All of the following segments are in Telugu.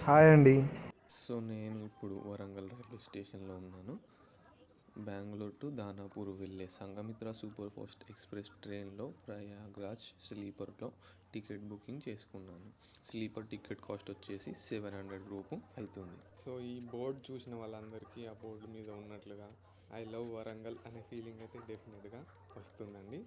హాయ్ అండి. సో నేను ఇప్పుడు వరంగల్ రైల్వే స్టేషన్లో ఉన్నాను. బెంగళూరు టు దానాపూర్ వెళ్ళే సంఘమిత్ర సూపర్ ఫాస్ట్ ఎక్స్ప్రెస్ ట్రైన్లో ప్రయాగ్రాజ్ స్లీపర్లో టికెట్ బుకింగ్ చేసుకున్నాను. స్లీపర్ టికెట్ కాస్ట్ వచ్చేసి 700 రూపు అవుతుంది. సో ఈ బోర్డు చూసిన వాళ్ళందరికీ ఆ బోర్డు మీద ఉన్నట్లుగా ఐ లవ్ వరంగల్ అనే ఫీలింగ్ అయితే డెఫినెట్గా వస్తుందండి.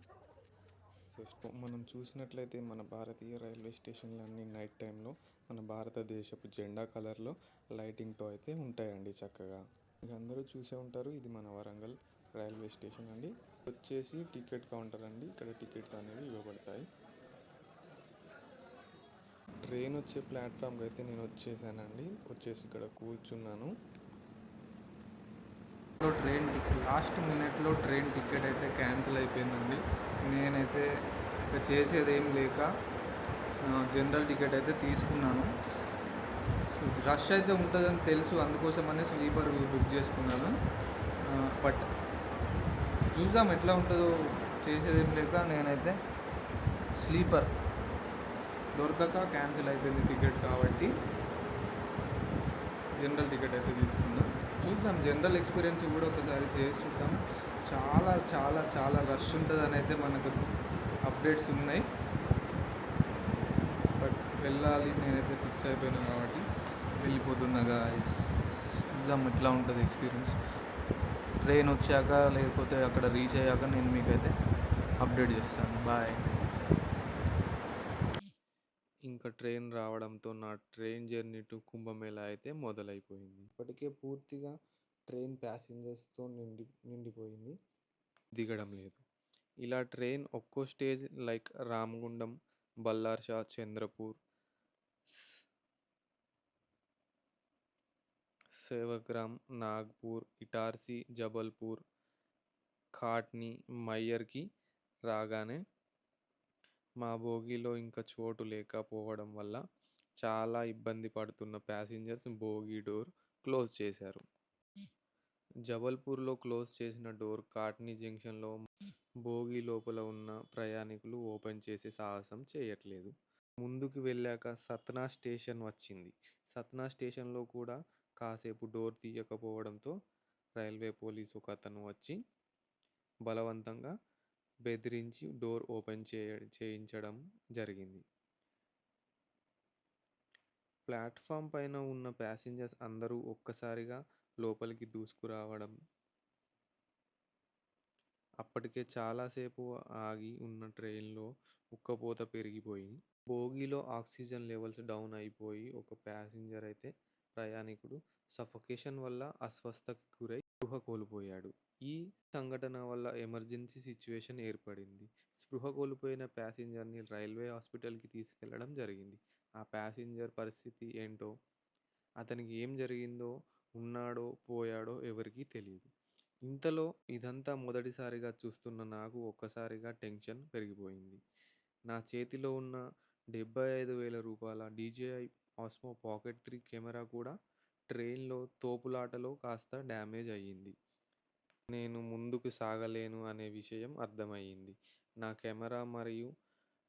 సో మనం చూసినట్లయితే మన భారతీయ రైల్వే స్టేషన్లన్నీ నైట్ టైంలో మన భారతదేశపు జెండా కలర్లో లైటింగ్తో అయితే ఉంటాయండి చక్కగా. మీరందరూ చూసే ఉంటారు, ఇది మన వరంగల్ రైల్వే స్టేషన్ అండి. వచ్చేసి టికెట్ కౌంటర్ అండి, ఇక్కడ టికెట్స్ అనేవి ఇవ్వబడతాయి. ట్రైన్ వచ్చే ప్లాట్ఫామ్కి అయితే నేను వచ్చేసానండి, వచ్చేసి ఇక్కడ కూర్చున్నాను. ట్రైన్ టికెట్ లాస్ట్ మినిట్లో ట్రైన్ టికెట్ అయితే క్యాన్సిల్ అయిపోయిందండి. నేనైతే ఇక చేసేది ఏం లేక జనరల్ టికెట్ అయితే తీసుకున్నాను. సో రష్ అయితే ఉంటుందని తెలుసు, అందుకోసమనే స్లీపర్ బుక్ చేసుకున్నాను. బట్ చూద్దాం ఎట్లా ఉంటుందో, చేసేది ఏం లేక నేనైతే స్లీపర్ దొరకక క్యాన్సిల్ అయిపోయింది టికెట్, కాబట్టి జనరల్ టికెట్ అయితే తీసుకున్నాను. చూద్దాం, జనరల్ ఎక్స్పీరియన్స్ కూడా ఒకసారి చేసి చూద్దాం. చాలా చాలా చాలా రష్ ఉంటుందని అయితే మనకు అప్డేట్స్ ఉన్నాయి. బట్ వెళ్ళాలి, నేనైతే ఫిక్స్ అయిపోయాను కాబట్టి వెళ్ళిపోతున్నాగా. చూద్దాం ఎట్లా ఉంటుంది ఎక్స్పీరియన్స్. ట్రైన్ వచ్చాక లేకపోతే అక్కడ రీచ్ అయ్యాక నేను మీకైతే అప్డేట్ చేస్తాను. బాయ్. ఇంకా ట్రైన్ రావడంతో నా ట్రైన్ జర్నీ టు కుంభమేళా అయితే మొదలైపోయింది. ఇప్పటికే పూర్తిగా ట్రైన్ ప్యాసింజర్స్తో నిండిపోయింది, దిగడం లేదు. ఇలా ట్రైన్ ఒక్కో స్టేజ్ లైక్ రామగుండం, బల్లార్షా, చంద్రపూర్, సేవగ్రామ్, నాగ్పూర్, ఇటార్సీ, జబల్పూర్, ఖాట్ని, మయ్యర్కి రాగానే మా బోగీలో ఇంకా చోటు లేకపోవడం వల్ల చాలా ఇబ్బంది పడుతున్న ప్యాసింజర్స్ బోగీ డోర్ క్లోజ్ చేశారు. జబల్పూర్లో క్లోజ్ చేసిన డోర్ కాట్నీ జంక్షన్లో బోగీ లోపల ఉన్న ప్రయాణికులు ఓపెన్ చేసే సాహసం చేయట్లేదు. ముందుకు వెళ్ళాక సత్నా స్టేషన్ వచ్చింది. సత్నా స్టేషన్లో కూడా కాసేపు డోర్ తీయకపోవడంతో రైల్వే పోలీసు ఒక అతను వచ్చి బలవంతంగా బెదిరించి డోర్ ఓపెన్ చేయించడం జరిగింది. ప్లాట్ఫామ్ పైన ఉన్న ప్యాసింజర్స్ అందరూ ఒక్కసారిగా లోపలికి దూసుకురావడం, అప్పటికే చాలాసేపు ఆగి ఉన్న ట్రైన్లో ఉక్కపోత పెరిగిపోయింది. బోగీలో ఆక్సిజన్ లెవెల్స్ డౌన్ అయిపోయి ఒక ప్యాసింజర్ అయితే ప్రయాణికుడు సఫోకేషన్ వల్ల అస్వస్థతకి గురై స్పృహ కోల్పోయాడు. ఈ సంఘటన వల్ల ఎమర్జెన్సీ సిచ్యువేషన్ ఏర్పడింది. స్పృహ కోల్పోయిన ప్యాసింజర్ని రైల్వే హాస్పిటల్కి తీసుకెళ్లడం జరిగింది. ఆ ప్యాసింజర్ పరిస్థితి ఏంటో, అతనికి ఏం జరిగిందో, ఉన్నాడో పోయాడో ఎవరికీ తెలియదు. ఇంతలో ఇదంతా మొదటిసారిగా చూస్తున్న నాకు ఒక్కసారిగా టెన్షన్ పెరిగిపోయింది. నా చేతిలో ఉన్న 75,000 రూపాయల DJI ఆస్మో పాకెట్ 3 కెమెరా కూడా ట్రైన్లో తోపులాటలో కాస్త డ్యామేజ్ అయ్యింది. నేను ముందుకు సాగలేను అనే విషయం అర్థమయ్యింది. నా కెమెరా మరియు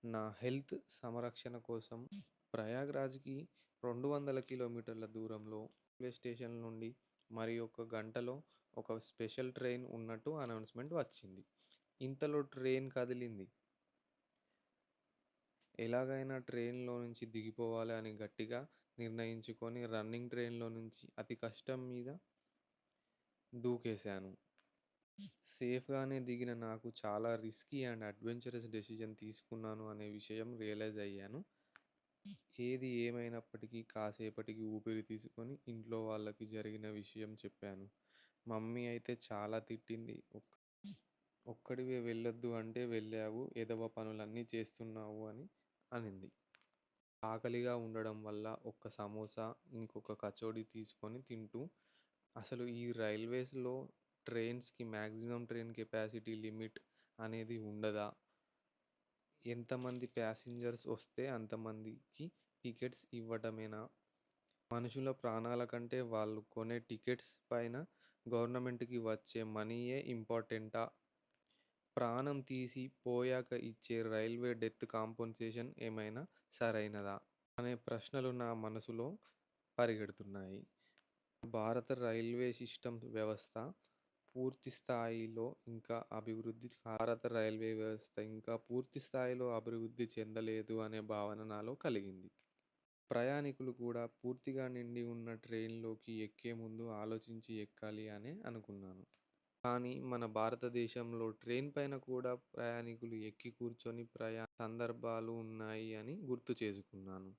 నా హెల్త్ సంరక్షణ కోసం ప్రయాగ్రాజ్కి 200 కిలోమీటర్ల దూరంలో రైల్వే స్టేషన్ నుండి మరి ఒక గంటలో ఒక స్పెషల్ ట్రైన్ ఉన్నట్టు అనౌన్స్మెంట్ వచ్చింది. ఇంతలో ట్రైన్ కదిలింది. ఎలాగైనా ట్రైన్లో నుంచి దిగిపోవాలి అని గట్టిగా నిర్ణయించుకొని రన్నింగ్ ట్రైన్లో నుంచి అతి కష్టం మీద దూకేశాను. సేఫ్గానే దిగిన నాకు చాలా రిస్కీ అండ్ అడ్వెంచరస్ డెసిజన్ తీసుకున్నాను అనే విషయం రియలైజ్ అయ్యాను. ఏది ఏమైనప్పటికీ కాసేపటికి ఊపిరి తీసుకొని ఇంట్లో వాళ్ళకి జరిగిన విషయం చెప్పాను. మమ్మీ అయితే చాలా తిట్టింది. ఒక్కడివే వెళ్ళొద్దు అంటే వెళ్ళావు, ఎదవ పనులన్నీ చేస్తున్నావు అని అనింది. ఆకలిగా ఉండడం వల్ల ఒక్క సమోసా, ఇంకొక కచోడీ తీసుకొని తింటూ, అసలు ఈ రైల్వేస్లో ట్రైన్స్కి మ్యాక్సిమం ట్రైన్ కెపాసిటీ లిమిట్ అనేది ఉండదా? ఎంతమంది ప్యాసింజర్స్ వస్తే అంతమందికి టికెట్స్ ఇవ్వటమేనా? మనుషుల ప్రాణాల కంటే వాళ్ళు కొనే టికెట్స్ పైన గవర్నమెంట్కి వచ్చే మనీయే ఇంపార్టెంటా? ప్రాణం తీసి పోయాక ఇచ్చే రైల్వే డెత్ కాంపెన్సేషన్ ఏమైనా సరైనదా అనే ప్రశ్నలు నా మనసులో పరిగెడుతున్నాయి. భారత రైల్వే సిస్టమ్ వ్యవస్థ పూర్తి స్థాయిలో ఇంకా పూర్తి స్థాయిలో అభివృద్ధి చెందలేదు అనే భావన నాలో కలిగింది. ప్రయాణికులు కూడా పూర్తిగా నిండి ఉన్న ట్రైన్‌లోకి ఎక్కే ముందు ఆలోచించి ఎక్కాలి అనే అనుకున్నాను. కానీ మన భారతదేశంలో ట్రైన్ పైన కూడా ప్రయాణికులు ఎక్కి కూర్చొని సందర్భాలు ఉన్నాయి అని గుర్తు చేసుకున్నాను.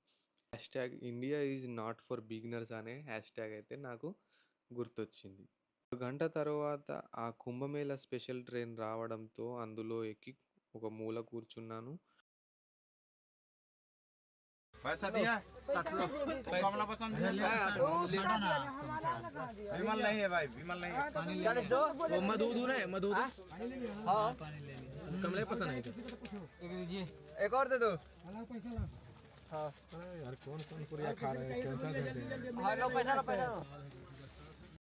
#India is not for beginners అనే హ్యాష్‌ట్యాగ్ అయితే నాకు గుర్తొచ్చింది. ఒక గంట తరువాత ఆ కుంభమేళా స్పెషల్ ట్రైన్ రావడంతో అందులో ఎక్కి ఒక మూల కూర్చున్నాను. पैसा दिया कमला पसंद विमल नहीं है भाई, विमल नहीं है। वो मधुदूर है, मधुदूर। हाँ कमले पसंद है। एक और दे दो। हाँ यार कौन कौन पूरी खा रहे हैं, कैंसर दे रहे हैं। हाँ लो पैसा लो।